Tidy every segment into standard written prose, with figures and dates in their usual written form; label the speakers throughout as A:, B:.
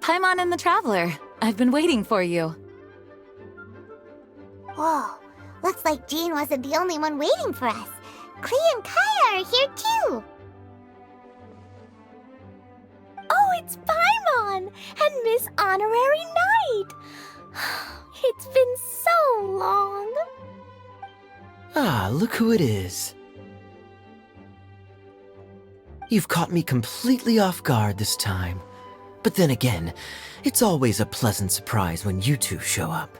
A: Paimon and the Traveler. I've been waiting for you.
B: Whoa, looks like Jean wasn't the only one waiting for us. Klee and Kaya are here too.
C: Oh, it's Paimon and Miss Honorary Knight. It's been so long.
D: Ah, look who it is. You've caught me completely off guard this time. But then again, it's always a pleasant surprise when you two show up.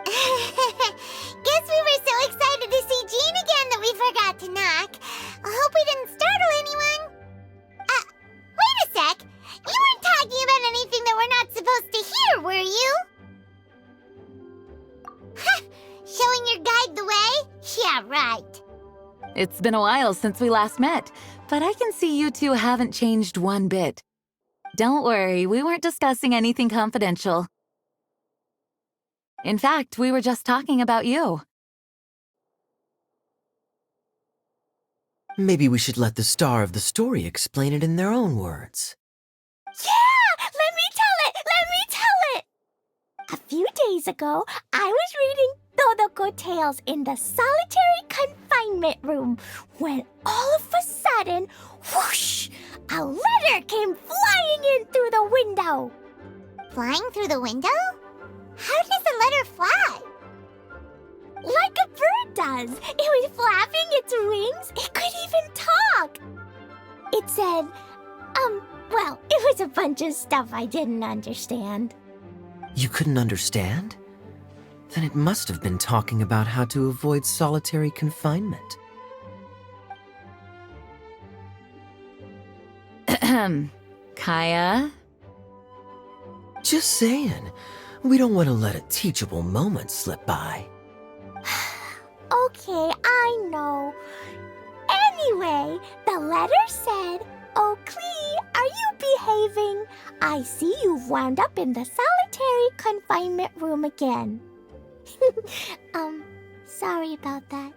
B: Guess we were so excited to see Jean again that we forgot to knock. I hope we didn't startle anyone. Wait a sec. You weren't talking about anything that we're not supposed to hear, were you? Showing your guide the way? Yeah, right.
A: It's been a while since we last met, but I can see you two haven't changed one bit. Don't worry, we weren't discussing anything confidential. In fact, we were just talking about you.
D: Maybe we should let the star of the story explain it in their own words.
C: Yeah! Let me tell it! A few days ago, I was reading Todoko Tales in the solitary confinement room when all of a sudden, whoosh, a letter came flying in through the window.
B: Flying through the window? How does a letter fly?
C: Like a bird does. It was flapping its wings. It could even talk. It said, well, it was a bunch of stuff I didn't understand.
D: You couldn't understand? Then it must have been talking about how to avoid solitary confinement.
A: Kaya?
D: Just saying. We don't want to let a teachable moment slip by.
C: Okay, I know. Anyway, the letter said, "Oh, Klee, are you behaving? I see you've wound up in the solitary confinement room again." Sorry about that.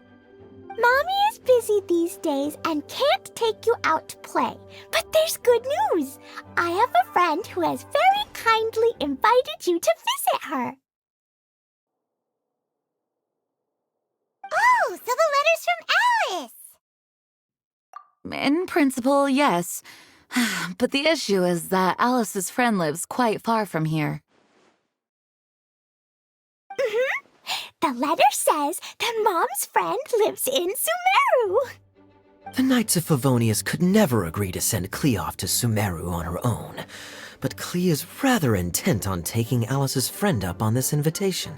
C: Mommy is busy these days and can't take you out to play. But there's good news. I have a friend who has very kindly invited you to visit her.
B: Oh, so the letter's from Alice!
A: In principle, yes. But the issue is that Alice's friend lives quite far from here.
C: The letter says that Mom's friend lives in Sumeru.
D: The Knights of Favonius could never agree to send Klee off to Sumeru on her own, but Klee is rather intent on taking Alice's friend up on this invitation.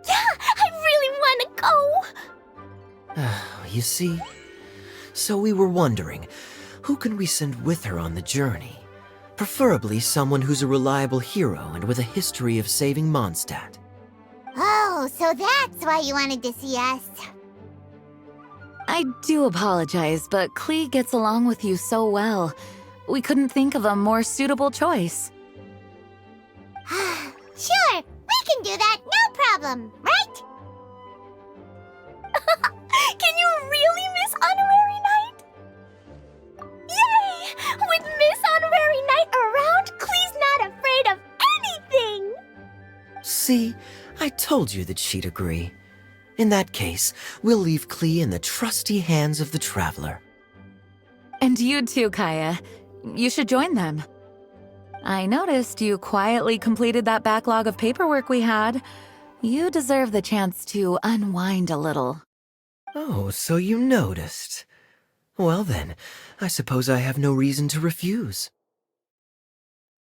C: Yeah, I really want to go.
D: You see? So we were wondering, who can we send with her on the journey? Preferably someone who's a reliable hero and with a history of saving Mondstadt.
B: Oh, so that's why you wanted to see us.
A: I do apologize, but Klee gets along with you so well. We couldn't think of a more suitable choice.
B: Sure, we can do that, no problem, right?
C: Can you really, Miss Honorary Knight? Yay! With Miss Honorary Knight around, Klee's not afraid of anything!
D: See? I told you that she'd agree. In that case, we'll leave Klee in the trusty hands of the Traveler.
A: And you too, Kaya. You should join them. I noticed you quietly completed that backlog of paperwork we had. You deserve the chance to unwind a little.
D: Oh, so you noticed. Well then, I suppose I have no reason to refuse.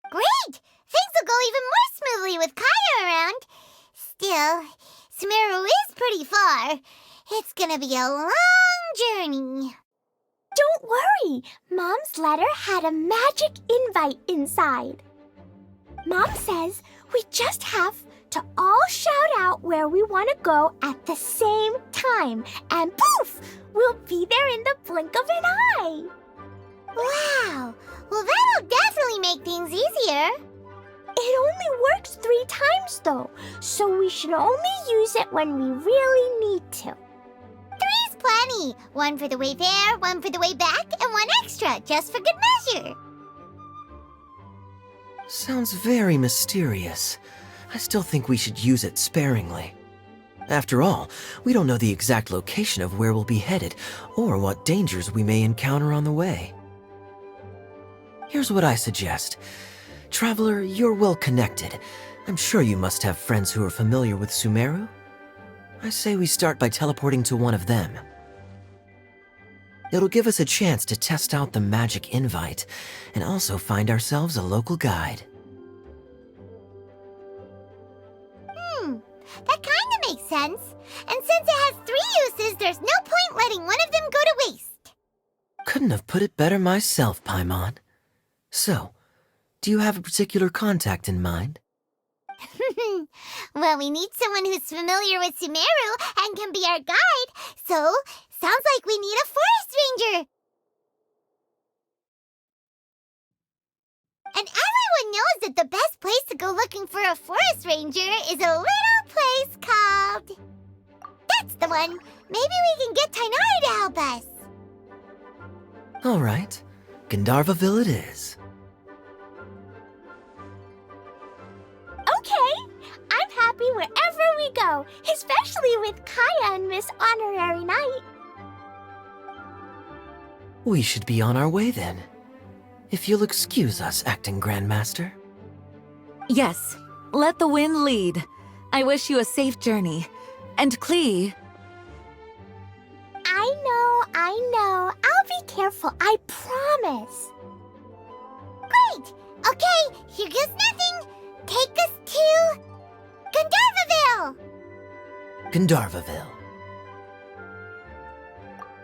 B: Great! Things will go even more smoothly with Kaya around. Still, Sumeru is pretty far. It's gonna be a long journey.
C: Don't worry, Mom's letter had a magic invite inside. Mom says we just have to all shout out where we want to go at the same time, and poof, we'll be there in the blink of an eye.
B: Wow! Well, that'll definitely make things easier.
C: It only works 3 times, though, so we should only use it when we really need to.
B: 3's plenty. 1 for the way there, 1 for the way back, and 1 extra, just for good measure.
D: Sounds very mysterious. I still think we should use it sparingly. After all, we don't know the exact location of where we'll be headed or what dangers we may encounter on the way. Here's what I suggest. Traveler, you're well connected. I'm sure you must have friends who are familiar with Sumeru. I say we start by teleporting to one of them. It'll give us a chance to test out the magic invite and also find ourselves a local guide.
B: That kinda makes sense. And since it has 3 uses, there's no point letting one of them go to waste.
D: Couldn't have put it better myself, Paimon. So, do you have a particular contact in mind?
B: Well, we need someone who's familiar with Sumeru and can be our guide, so sounds like we need a forest ranger. And everyone knows that the best place to go looking for a forest ranger is a little place called... That's the one! Maybe we can get Tainari to help us.
D: All right, Gandharvaville it is.
C: Okay, I'm happy wherever we go, especially with Kaya and Miss Honorary Knight.
D: We should be on our way then. If you'll excuse us, Acting Grandmaster.
A: Yes, let the wind lead. I wish you a safe journey. And Klee...
C: I know. I'll be careful, I promise.
B: Great! Okay, here goes nothing. Take us to... Gandharvaville!
D: Gandharvaville.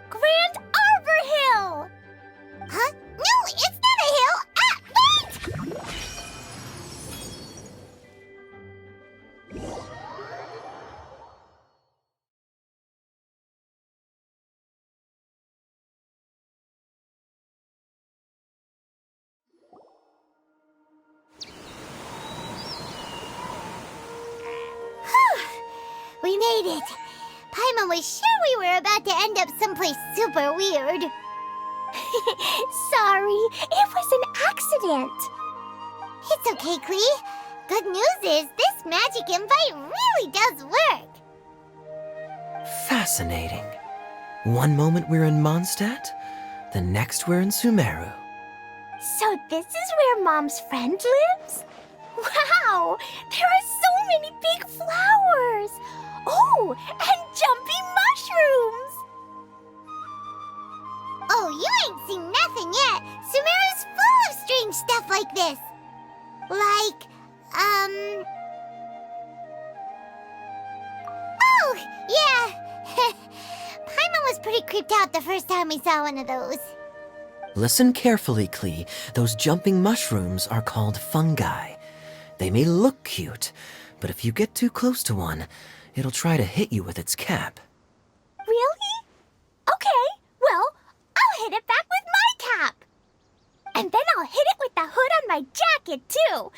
C: Grand Arbor Hill!
B: Huh? No, it's not a hill! Ah, wait! We made it. Paimon was sure we were about to end up someplace super weird.
C: Sorry, it was an accident.
B: It's okay, Klee. Good news is this magic invite really does work.
D: Fascinating. One moment we're in Mondstadt, the next we're in Sumeru.
C: So this is where Mom's friend lives? Wow, there are so many big flowers. Oh, and jumping mushrooms.
B: Oh, you ain't seen nothing yet. Sumeru's full of strange stuff like this. Like, Oh, yeah. Paimon was pretty creeped out the first time we saw one of those.
D: Listen carefully, Klee. Those jumping mushrooms are called fungi. They may look cute, but if you get too close to one, it'll try to hit you with its cap.
C: Really? Okay, well, I'll hit it back with my cap. And then I'll hit it with the hood on my jacket, too.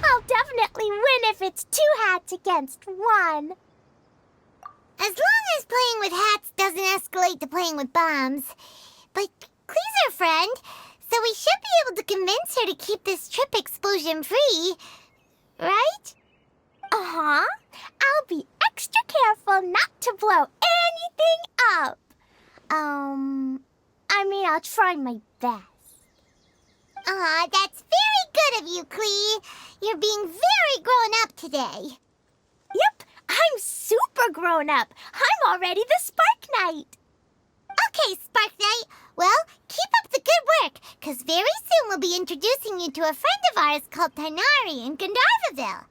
C: I'll definitely win if it's 2 hats against 1.
B: As long as playing with hats doesn't escalate to playing with bombs. But Klee's our friend, so we should be able to convince her to keep this trip explosion-free. Right?
C: Uh-huh. I'll be extra careful not to blow anything up. I mean, I'll try my best.
B: Aw, that's very good of you, Klee. You're being very grown up today.
C: Yep, I'm super grown up. I'm already the Spark Knight.
B: Okay, Spark Knight. Well, keep up the good work, because very soon we'll be introducing you to a friend of ours called Tainari in Gandharvaville.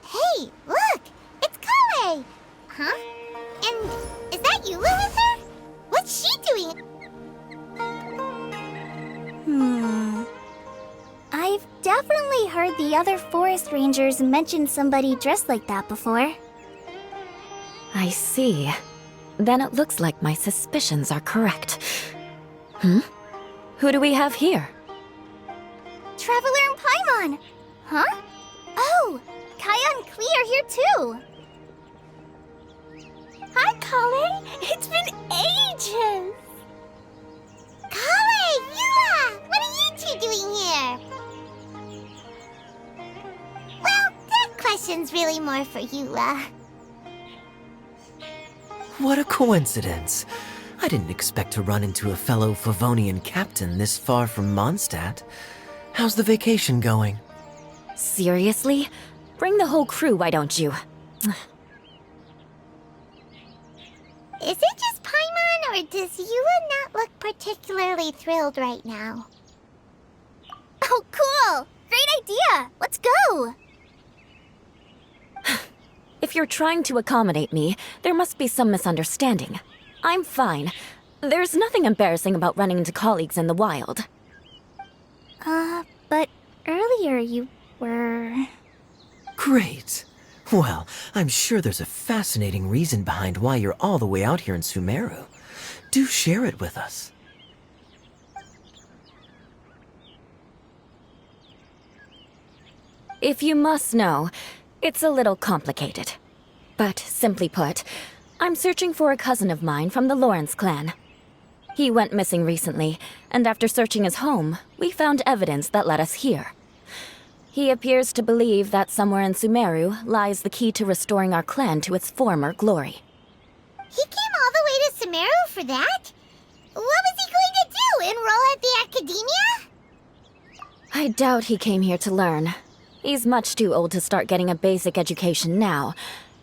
B: Hey, look! It's Kale! Huh? And is that you, Lilither? What's she doing?
E: I've definitely heard the other forest rangers mention somebody dressed like that before.
A: I see. Then it looks like my suspicions are correct. Who do we have here?
E: Traveler and Paimon! Huh? Oh, Kaya and Klee are here too!
C: Hi, Kale. It's been ages.
B: Kale, Yula! What are you two doing here? Well, that question's really more for Yula.
D: What a coincidence. I didn't expect to run into a fellow Favonian captain this far from Mondstadt. How's the vacation going?
A: Seriously? Bring the whole crew, why don't you?
B: Is it just Paimon, or does Yula not look particularly thrilled right now?
E: Oh, cool! Great idea! Let's go!
A: If you're trying to accommodate me, there must be some misunderstanding. I'm fine. There's nothing embarrassing about running into colleagues in the wild.
E: But earlier you were...
D: Great. Well, I'm sure there's a fascinating reason behind why you're all the way out here in Sumeru. Do share it with us.
A: If you must know, it's a little complicated. But simply put, I'm searching for a cousin of mine from the Lawrence clan. He went missing recently, and after searching his home, we found evidence that led us here. He appears to believe that somewhere in Sumeru lies the key to restoring our clan to its former glory.
B: He came all the way to Sumeru for that? What was he going to do, enroll at the academia?
A: I doubt he came here to learn. He's much too old to start getting a basic education now,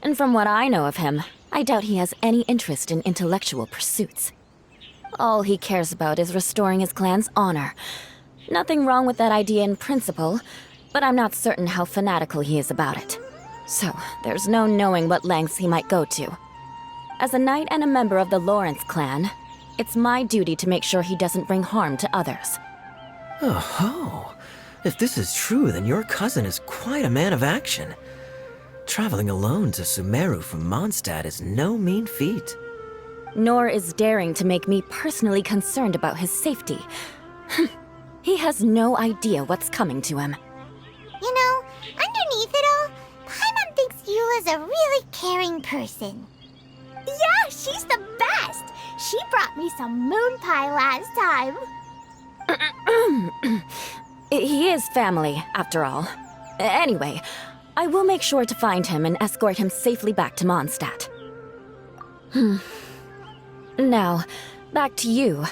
A: and from what I know of him, I doubt he has any interest in intellectual pursuits. All he cares about is restoring his clan's honor. Nothing wrong with that idea in principle, but I'm not certain how fanatical he is about it. So, there's no knowing what lengths he might go to. As a knight and a member of the Lawrence clan, it's my duty to make sure he doesn't bring harm to others.
D: Oh-ho. If this is true, then your cousin is quite a man of action. Traveling alone to Sumeru from Mondstadt is no mean feat.
A: Nor is daring to make me personally concerned about his safety. He has no idea what's coming to him.
B: You know, underneath it all, Paimon thinks Yula's a really caring person.
C: Yeah, she's the best. She brought me some moon pie last time.
A: He is family, after all. Anyway, I will make sure to find him and escort him safely back to Mondstadt. Now, back to you.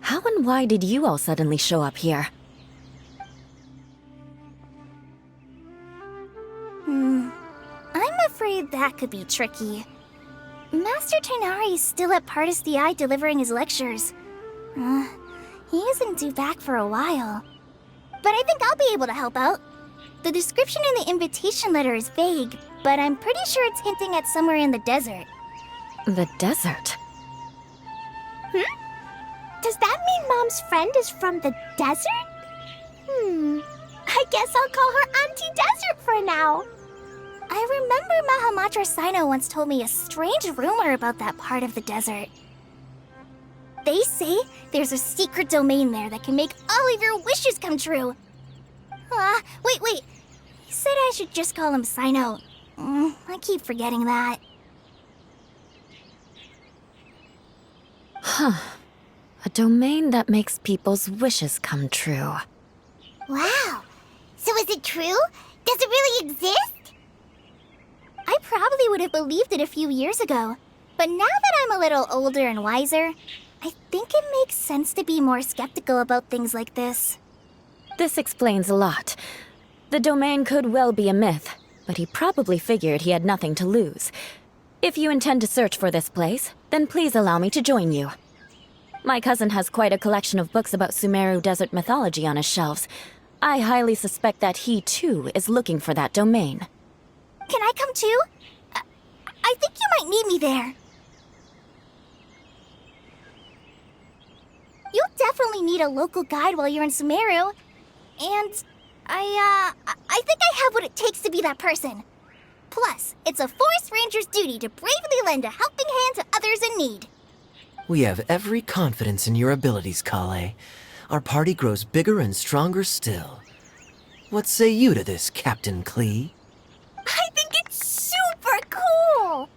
A: How and why did you all suddenly show up here?
E: I'm afraid that could be tricky. Master Tighnari is still at Pardis the Eye delivering his lectures. He isn't due back for a while. But I think I'll be able to help out. The description in the invitation letter is vague, but I'm pretty sure it's hinting at somewhere in the desert.
A: The desert?
C: Does that mean Mom's friend is from the desert? I guess I'll call her Auntie Desert for now.
E: I remember Mahamatra Sino once told me a strange rumor about that part of the desert. They say there's a secret domain there that can make all of your wishes come true. Wait. He said I should just call him Sino. I keep forgetting that.
A: A domain that makes people's wishes come true.
B: Wow. So is it true? Does it really exist?
E: I probably would have believed it a few years ago. But now that I'm a little older and wiser, I think it makes sense to be more skeptical about things like this.
A: This explains a lot. The domain could well be a myth, but he probably figured he had nothing to lose. If you intend to search for this place, then please allow me to join you. My cousin has quite a collection of books about Sumeru desert mythology on his shelves. I highly suspect that he, too, is looking for that domain.
E: Can I come too? I think you might need me there. You'll definitely need a local guide while you're in Sumeru. And I think I have what it takes to be that person. Plus, it's a forest ranger's duty to bravely lend a helping hand to others in need.
D: We have every confidence in your abilities, Kale. Our party grows bigger and stronger still. What say you to this, Captain Klee?
C: I think it's super cool!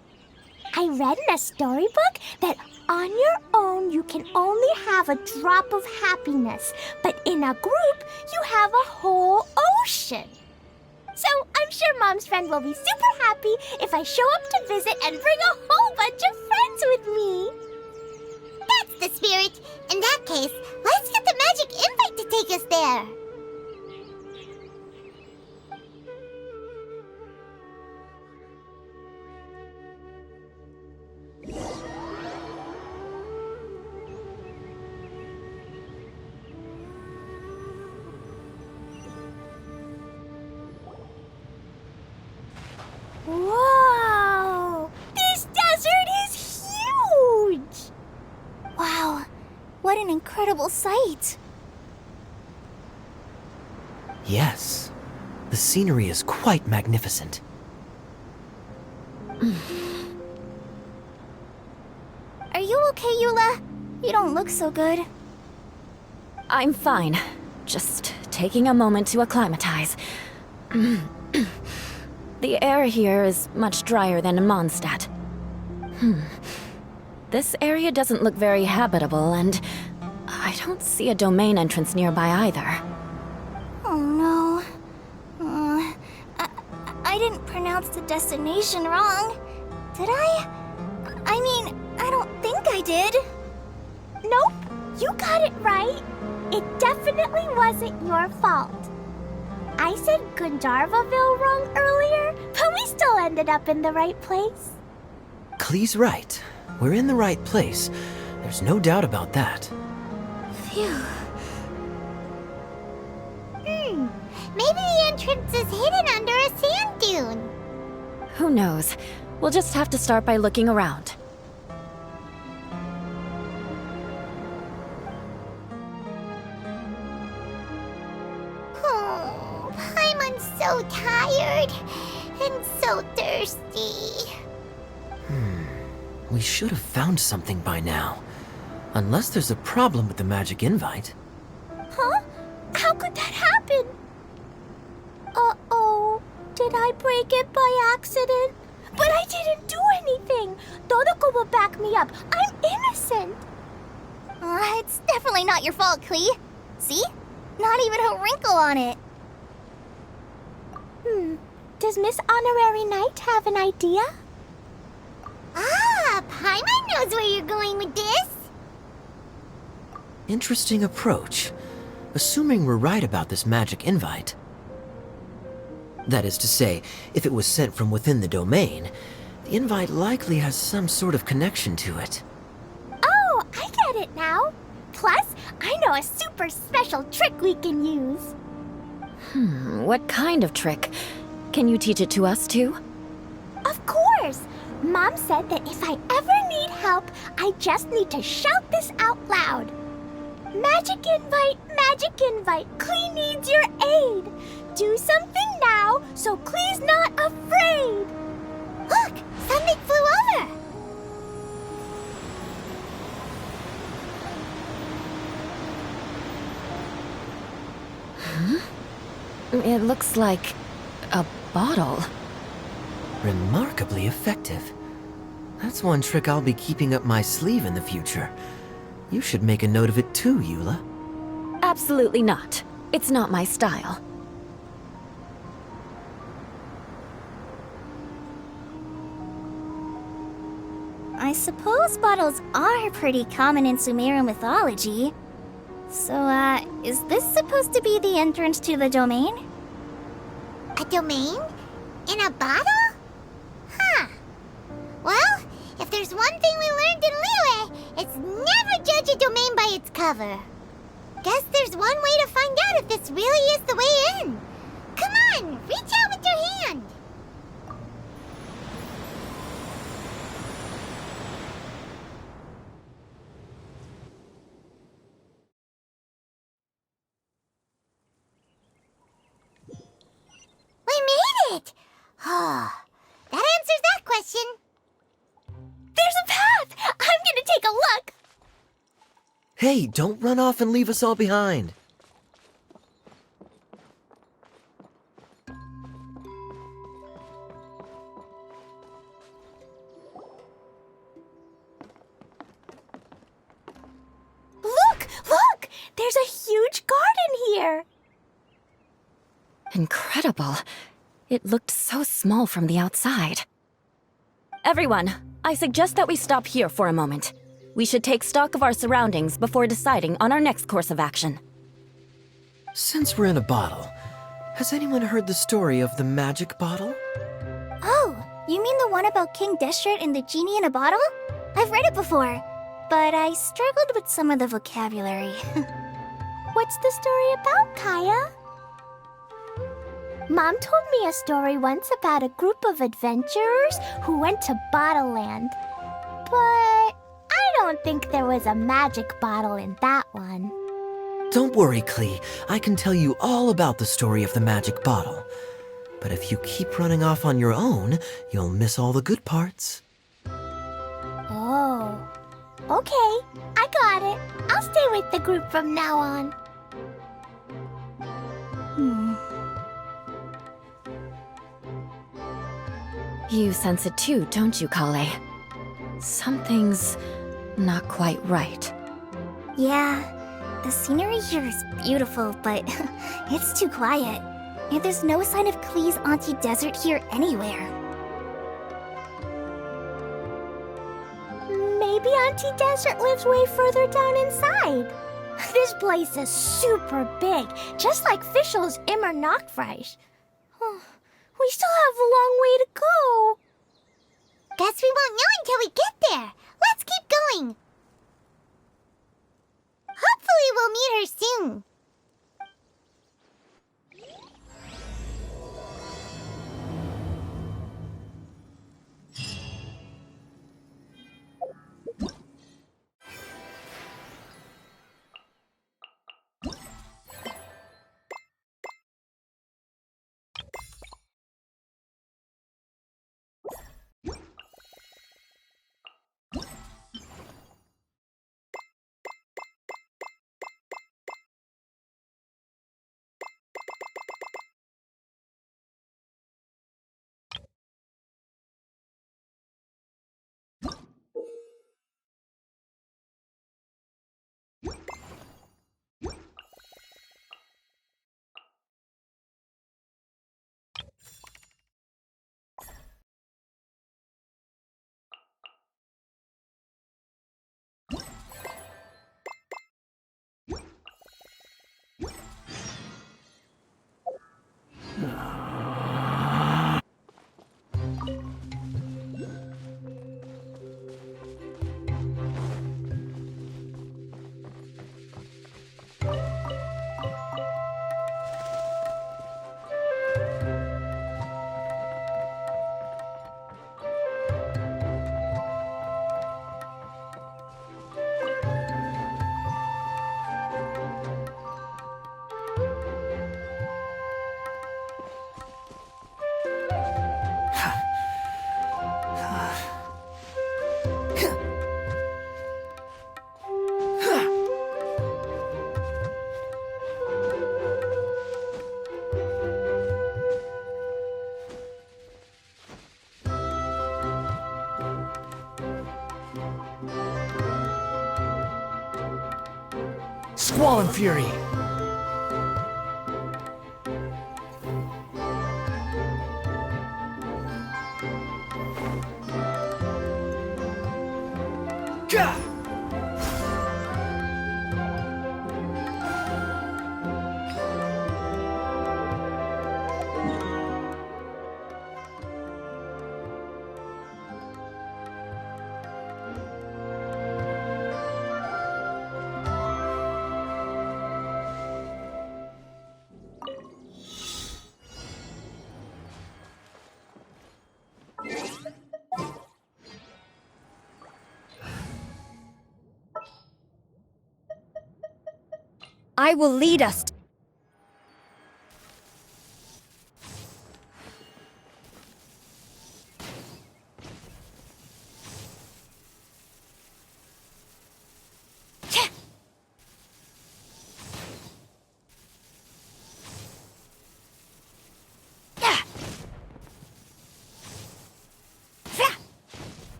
C: I read in a storybook that on your own you can only have a drop of happiness, but in a group you have a whole ocean. So I'm sure Mom's friend will be super happy if I show up to visit and bring a whole bunch of friends with me.
B: That's the spirit. In that case, let's get the magic invite to take us there.
C: Whoa! This desert is huge!
E: Wow, what an incredible sight.
D: Yes. The scenery is quite magnificent.
E: Are you okay, Eula? You don't look so good.
A: I'm fine. Just taking a moment to acclimatize. The air here is much drier than in Mondstadt. This area doesn't look very habitable, and I don't see a domain entrance nearby either.
E: Oh no. I didn't pronounce the destination wrong. Did I? I mean, I don't think I did.
C: Nope, you got it right. It definitely wasn't your fault. I said Gundharvaville wrong earlier, but we still ended up in the right place.
D: Klee's right. We're in the right place. There's no doubt about that.
E: Phew.
B: Maybe the entrance is hidden under a sand dune.
A: Who knows? We'll just have to start by looking around.
B: Oh, Paimon's so tired and so thirsty.
D: We should have found something by now. Unless there's a problem with the magic invite.
C: Huh? How could that happen? Uh-oh. Did I break it by accident? But I didn't do anything. Todoko will back me up. I'm innocent.
E: It's definitely not your fault, Klee. See? Not even a wrinkle on it.
C: Does Miss Honorary Knight have an idea?
B: Ah, Paimon knows where you're going with this.
D: Interesting approach. Assuming we're right about this magic invite. That is to say, if it was sent from within the domain, the invite likely has some sort of connection to it.
C: Oh, I get it now. Plus, I know a super special trick we can use.
A: What kind of trick? Can you teach it to us too?
C: Of course! Mom said that if I ever need help, I just need to shout this out loud. Magic invite, Klee needs your aid. Do something now so Klee's not afraid.
B: Look, something flew over.
A: It looks like a bottle.
D: Remarkably effective. That's one trick I'll be keeping up my sleeve in the future. You should make a note of it too, Eula.
A: Absolutely not. It's not my style.
E: I suppose bottles are pretty common in Sumeru mythology. So, is this supposed to be the entrance to the domain?
B: A domain? In a bottle? Huh. Well, if there's one thing we learned in Liyue, it's never judge a domain by its cover. Guess there's one way to find out if this really is the way in. Come on, reach out with your hand. We made it! Oh, that answers that question.
C: There's a path! I'm gonna take a look.
D: Hey, don't run off and leave us all behind.
C: Look! Look! There's a huge garden here!
F: Incredible. It looked so small from the outside. Everyone, I suggest that we stop here for a moment. We should take stock of our surroundings before deciding on our next course of action.
D: Since we're in a bottle, has anyone heard the story of the magic bottle?
E: Oh, you mean the one about King Deshret and the genie in a bottle? I've read it before, but I struggled with some of the vocabulary.
C: What's the story about, Kaya? Mom told me a story once about a group of adventurers who went to Bottleland. But I don't think there was a magic bottle in that one.
D: Don't worry, Klee. I can tell you all about the story of the magic bottle. But if you keep running off on your own, you'll miss all the good parts.
C: Oh. Okay, I got it. I'll stay with the group from now on.
F: You sense it too, don't you, Kale? Something's not quite right.
E: Yeah, the scenery here is beautiful, but it's too quiet. And there's no sign of Klee's Auntie Desert here anywhere.
C: Maybe Auntie Desert lives way further down inside. This place is super big, just like Fischl's Immer Nachtreich. We still have a long way to go.
B: Guess we won't know until we get there. Let's keep going. Hopefully we'll meet her soon.
G: Squall and Fury! Gah!
F: I will lead us.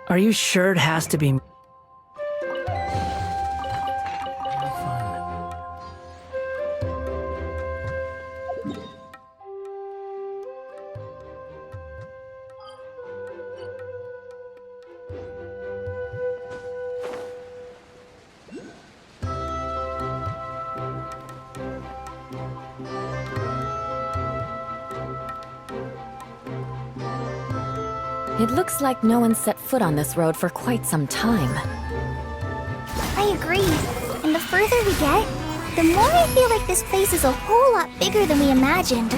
G: Are you sure it has to be?
F: It looks like no one set foot on this road for quite some time.
E: I agree. And the further we get, the more I feel like this place is a whole lot bigger than we imagined.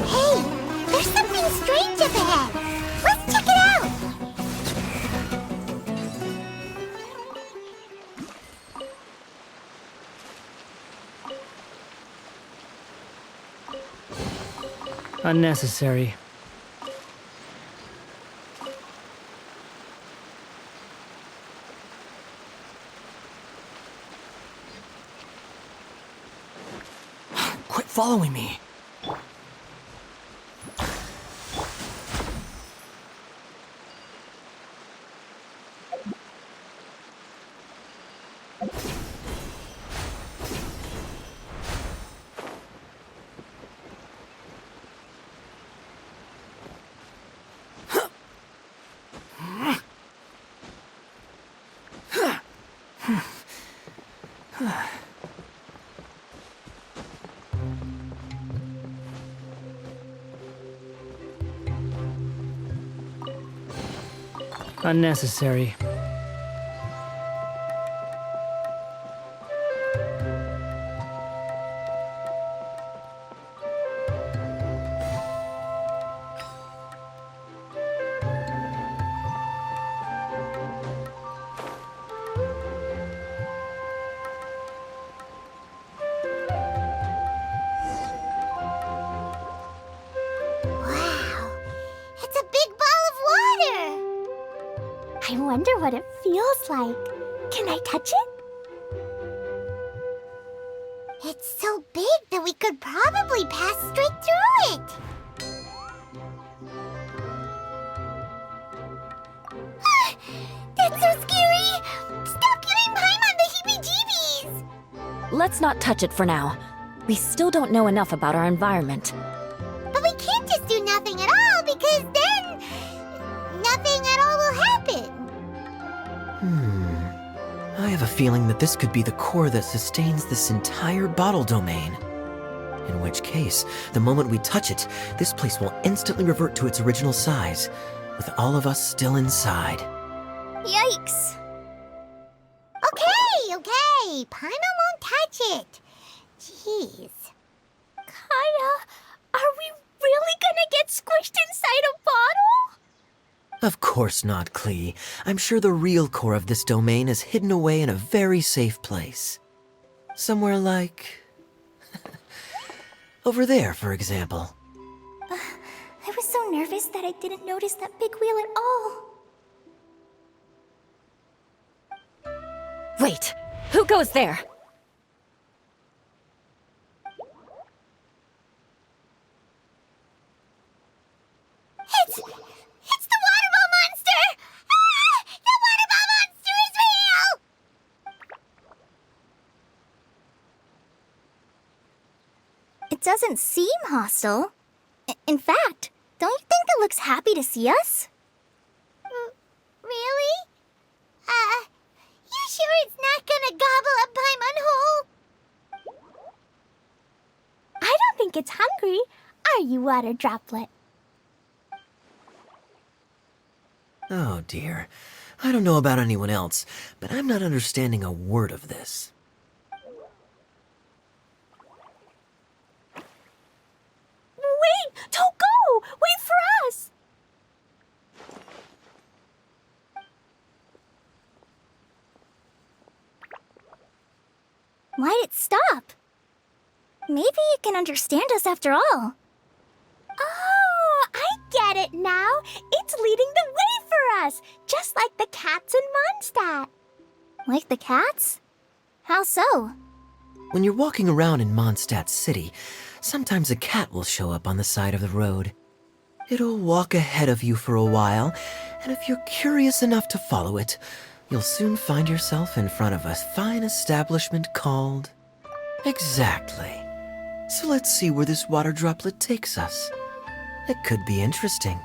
B: Hey, there's something strange up ahead. Let's check it out.
G: Unnecessary. Quit following me. Unnecessary.
B: Wow, it's a big ball of water.
C: I wonder what it feels like. Can I touch it?
B: It's so big that we could probably pass straight through it. That's so scary! Stop giving Paimon the heebie-jeebies!
F: Let's not touch it for now. We still don't know enough about our environment.
B: But we can't just do nothing at all because then nothing at all will happen.
D: I have a feeling that this could be the core that sustains this entire bottle domain. In which case, the moment we touch it, this place will instantly revert to its original size, with all of us still inside.
E: Yikes.
B: Okay. Paimon won't touch it. Jeez.
C: Kaya, are we really gonna get squished inside a bottle?
D: Of course not, Klee. I'm sure the real core of this domain is hidden away in a very safe place. Somewhere like... over there, for example.
E: I was so nervous that I didn't notice that big wheel at all.
F: Wait, who goes there?
B: It's the water ball monster! Ah! The water ball monster is real!
E: It doesn't seem hostile. In fact, don't you think it looks happy to see us?
B: Really? You sure it's not gonna gobble up Paimon whole?
C: I don't think it's hungry. Are you, water droplet?
D: Oh dear. I don't know about anyone else, but I'm not understanding a word of this.
C: Wait! Don't go! Wait for us!
E: Why'd it stop? Maybe it can understand us after all.
C: Oh, I get it now. It's leading the way for us, just like the cats in Mondstadt.
E: Like the cats? How so?
D: When you're walking around in Mondstadt City, sometimes a cat will show up on the side of the road. It'll walk ahead of you for a while, And if you're curious enough to follow it, you'll soon find yourself in front of a fine establishment called... Exactly. So let's see where this water droplet takes us. It could be interesting.